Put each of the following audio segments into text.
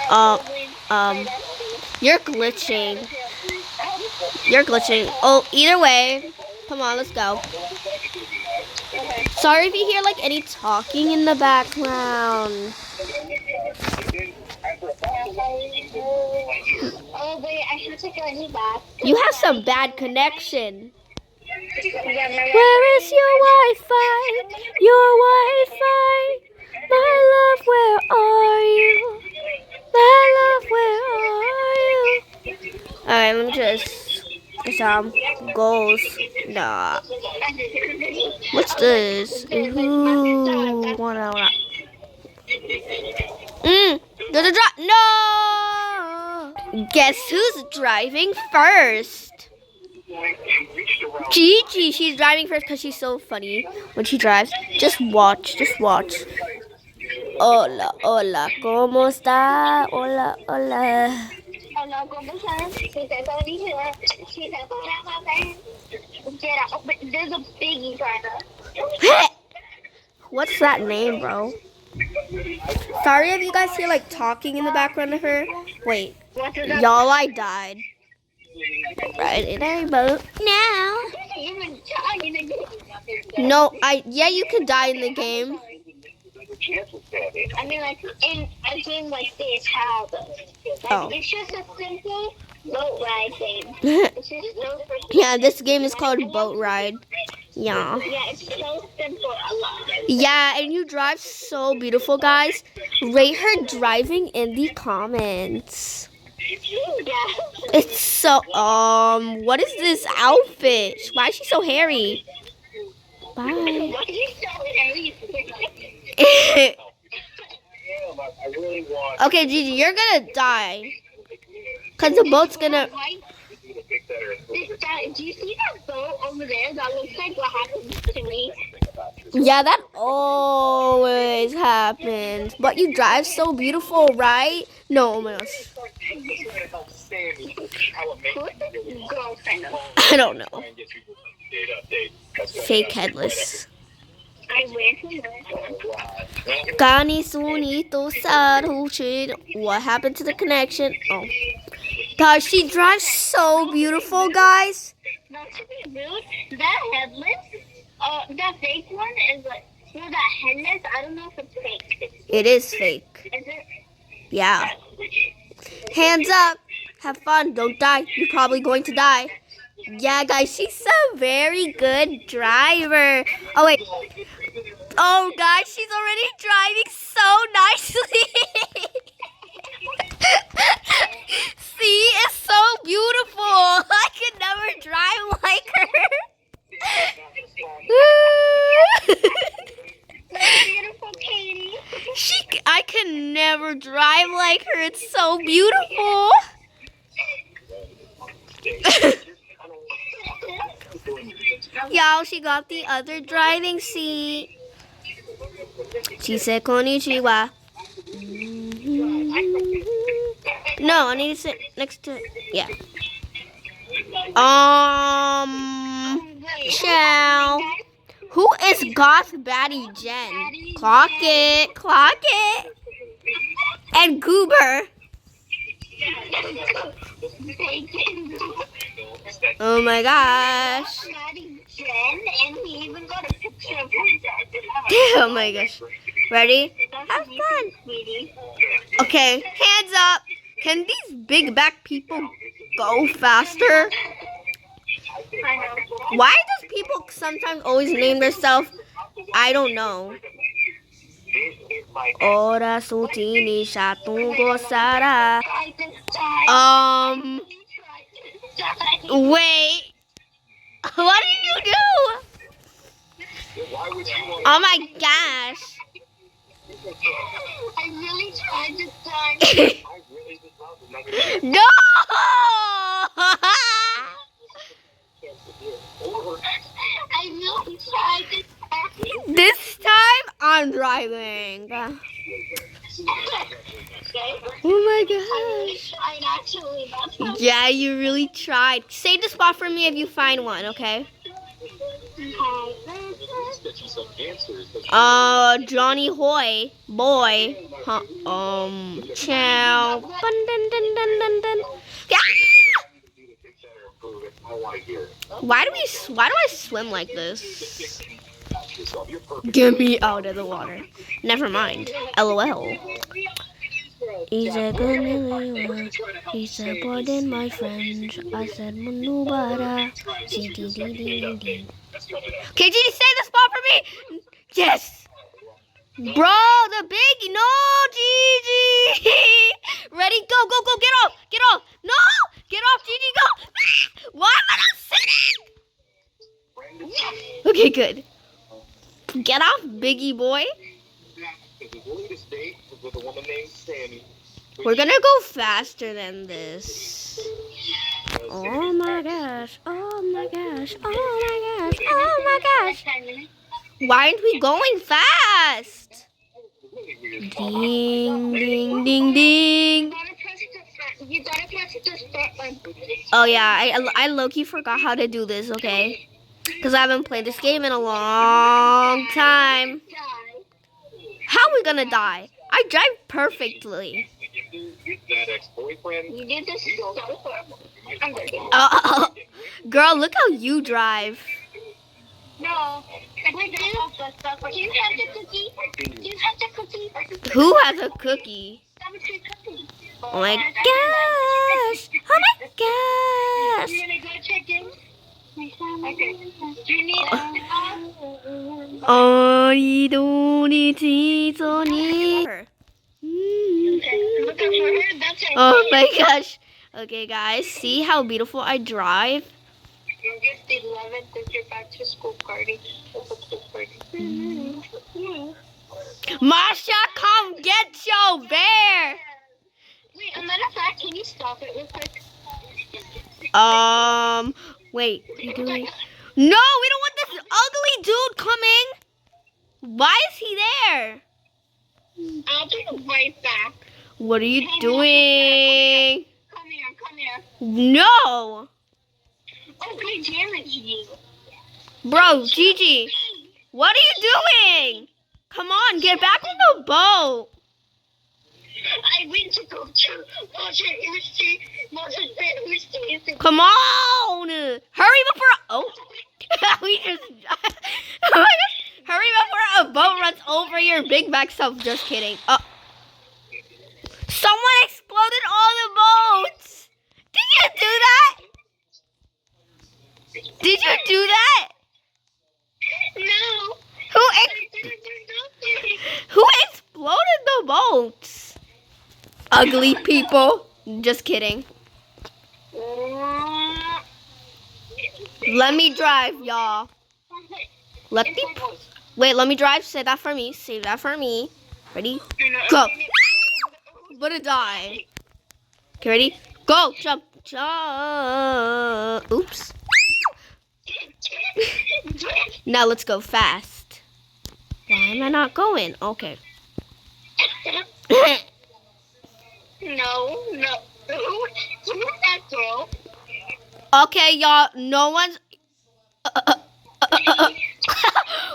Uh, you're glitching. You're glitching. Oh, either way. Come on, let's go. Sorry if you hear like any talking in the background. Oh wait, I have to join you back. You have some bad connection. Where is your Wi-Fi? Your Wi-Fi. My love, where are you? My love, where are you? Alright, let me just goals. Nah. What's this? Ooh, wanna. There's a drop. No! Guess who's driving first? Gigi, she's driving first because she's so funny when she drives. Just watch. Hola, hola, ¿cómo está? Hola, hola. Hola, ¿cómo estás? There's a biggie kinda. What's that name, bro? Sorry if you guys hear like talking in the background of her. Wait, y'all, I died. Right in a boat now. No, yeah, you could die in the game. I mean, like in a game like this, how though? Like, it's just a simple boat ride game. It's just no. Yeah, this game is called Boat Ride. Yeah. Yeah, it's so simple. I love it. Yeah, and you drive so beautiful, guys. Rate her driving in the comments. Yeah. It's so what is this outfit? Why is she so hairy? Bye. Why are you so hairy? Okay, Gigi, you're gonna die. Cause the boat's gonna. Do you see that boat over there? That looks like what happened to me. Yeah, that always happens. But you drive so beautiful, right? No, oh my gosh. I don't know. Fake headless. What happened to the connection? Oh. Gosh, she drives so beautiful, guys. Not to be rude, that headless, that fake one is like, you know, that headless, I don't know if it's fake. It is fake. Is it? Yeah. Hands up. Have fun. Don't die. You're probably going to die. Yeah, guys, she's a very good driver. Oh, wait. Oh, guys, she's already driving so nicely. See, it's so beautiful. I could never drive like her. Beautiful Katie. I can never drive like her. It's so beautiful. Y'all, she got the other driving seat. She said konnichiwa. No, I need to sit next to yeah. Ciao. Who is Goth Baddie Jen? Clock it. And Goober. Oh my gosh. And we even got a picture of him. Oh my gosh. Ready? Have fun. Okay, hands up. Can these big back people go faster? Why does people sometimes always name themselves? I don't know. Ora sutini shatungo sara. Wait. What did you do? Oh my gosh. I really tried this time. No! I really tried this time. This time I'm driving. Oh my gosh. Yeah, you really tried. Save the spot for me if you find one, okay? Johnny Hoy, boy, huh? Chow. Dun, dun, dun, dun, dun, dun. Ah! Why do I swim like this? Get me out of the water. Never mind. LOL. He's a good name. He's a boy than my friends. I said Manubara. Okay, Gigi, say the spot for me. Yes. Bro, the big no, Gigi. Ready? Go, go, go. Get off. Get off. No. Get off, Gigi. Go. Why am I not sitting? Okay, good. Get off, Biggie boy. We're gonna go faster than this. Oh my gosh. Oh my gosh. Oh my gosh. Oh my gosh. Why aren't we going fast? Ding, ding, ding, ding. You gotta press the start button. Oh yeah, I low-key forgot how to do this, okay? Because I haven't played this game in a long time. How are we gonna die? I drive perfectly. You did this so horrible. I'm gonna get Girl, look how you drive. No. Do you have the cookie? Do you have the cookie? Who has a cookie? Oh my gosh! Oh my gosh! You're gonna go check in? Okay. Do you need Oh my gosh. Okay, guys, see how beautiful I drive? August 11th is your back to school party. Masha, come get your bear! Wait, a matter of fact, can you stop it real quick? Wait, what are you doing? No, we don't want this ugly dude coming! Why is he there? I'll be right back. What are you doing? Come here. No! Okay, damage you. Bro, Gigi, what are you doing? Come on, get back on the boat. I went to go to Come on! Hurry before we just oh my gosh! Hurry before a boat runs over your big back self. Just kidding. Someone exploded all the boats. Did you do that? Did you do that? No. Who exploded the boats? Ugly people. Just kidding. Let me drive, y'all. Let me drive. Say that for me. Say that for me. Ready? Go. I'm gonna die. Okay, ready? Go. Jump. Jump. Oops. Now let's go fast. Why am I not going? Okay. No. Who is that girl? Okay, y'all. No one's.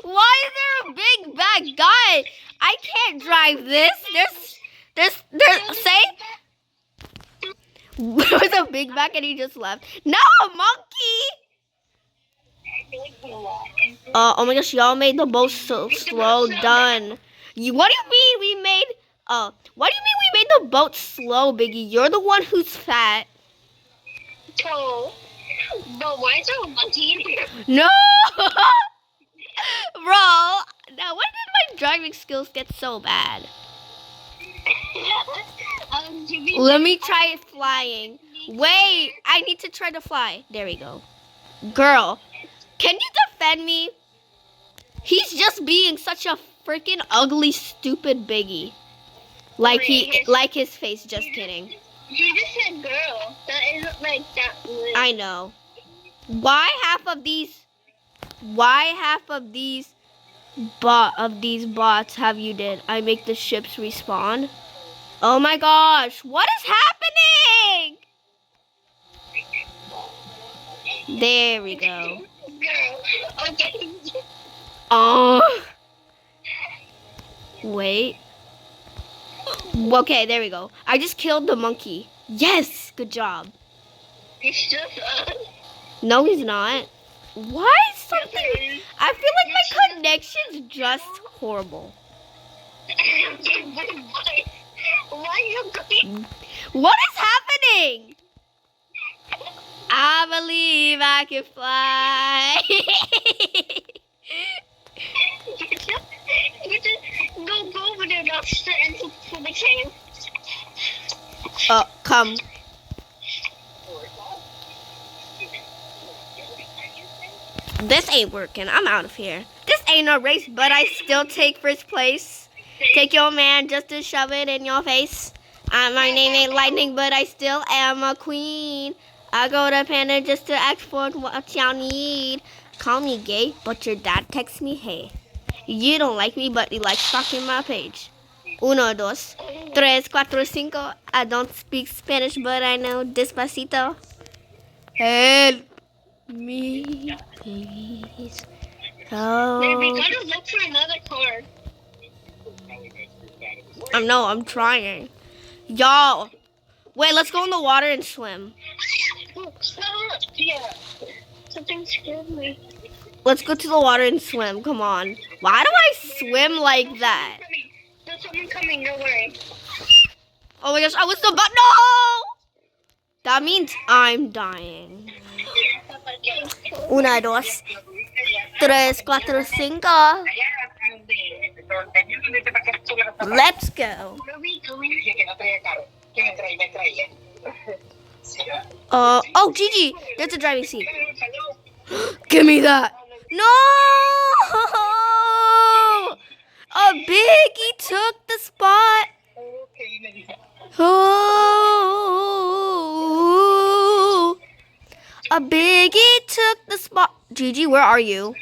Why is there a big bad guy? I can't drive this. There's. Say. There was a big back and he just left. No, a monkey. Oh my gosh, y'all made the boat so slow. Done. What do you mean we made? What do you mean we made the boat slow, Biggie? You're the one who's fat. Oh, but why is there a monkey in here? No, bro. Now when did my driving skills get so bad? Let me try it flying. Wait, I need to try to fly. There we go. Girl, can you defend me? He's just being such a freaking ugly, stupid Biggie. Like his face. Just kidding. You just said girl. That isn't like that. Weird. I know. Why half of bots have you did? I make the ships respawn. Oh my gosh, what is happening? There we go. Girl. Okay. Oh. Wait. Okay, there we go. I just killed the monkey. Yes, good job. It's just us. No, he's not. Why something? I feel like my connection's just horrible. Why are you going? What is happening? I believe I can fly. You just go over there now straight into the cave. Oh, come. This ain't working. I'm out of here. This ain't no race, but I still take first place. Take your man just to shove it in your face. My name ain't Lightning, but I still am a queen. I go to Panda just to ask for what y'all need. Call me gay, but your dad texts me hey. You don't like me, but you like stalking my page. Uno, dos, tres, cuatro, cinco. I don't speak Spanish, but I know despacito. Help me, please. Help. Maybe gotta look for another car. I'm trying. Y'all, wait, let's go in the water and swim. Stop! Yeah. Something scared me. Let's go to the water and swim. Come on. Why do I swim like that? There's someone coming, no worry. Oh my gosh, I was the butt. No! That means I'm dying. Una, dos, tres, cuatro, cinco. Let's go. Where are we going? Oh, Gigi, there's a driving seat. Give me that. No! A biggie took the spot. Oh, a biggie took the spot. Gigi, where are you?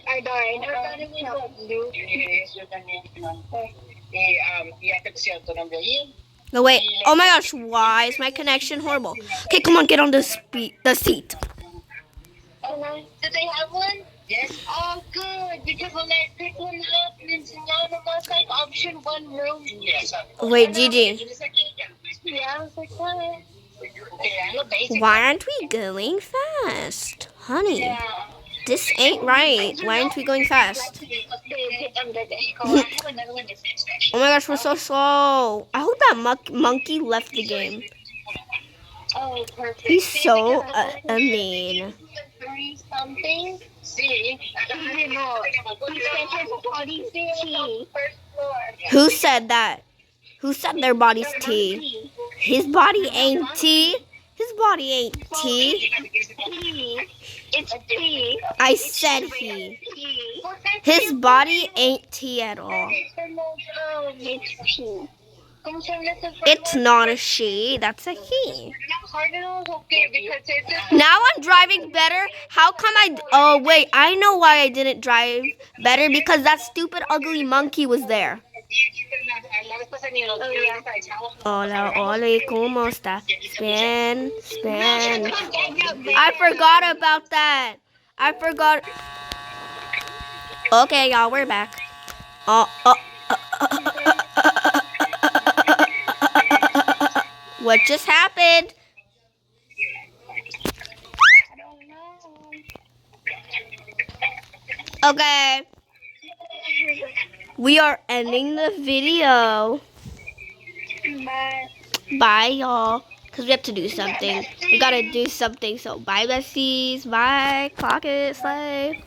I died. No, wait. Oh my gosh, why is my connection horrible? Okay, come on, get on the seat. Oh, do they have one? Yes. Oh, good. Because when I pick one up, it's not almost like option one room. Yes. Wait, Gigi. Yeah, I was like, what? Why aren't we going fast? Honey, Yeah. this ain't right. Why aren't we going fast? Oh my gosh, we're so slow. I hope that monkey left the game. Oh, perfect. He's so mean. Something. See, Who said that? Who said their body's tea? His body ain't tea. His body ain't tea. It's tea. I said he. His body ain't tea at all. It's tea. It's not a she, that's a he. Now I'm driving better. How come oh wait, I know why I didn't drive better, because that stupid ugly monkey was there. Hola, hola, ¿cómo está? Spin. I forgot about that. I forgot. Okay, y'all, we're back. What just happened? Okay. We are ending the video. Bye, y'all. Because we have to do something. We got to do something. So, bye, besties. Bye. Clock it. Slave.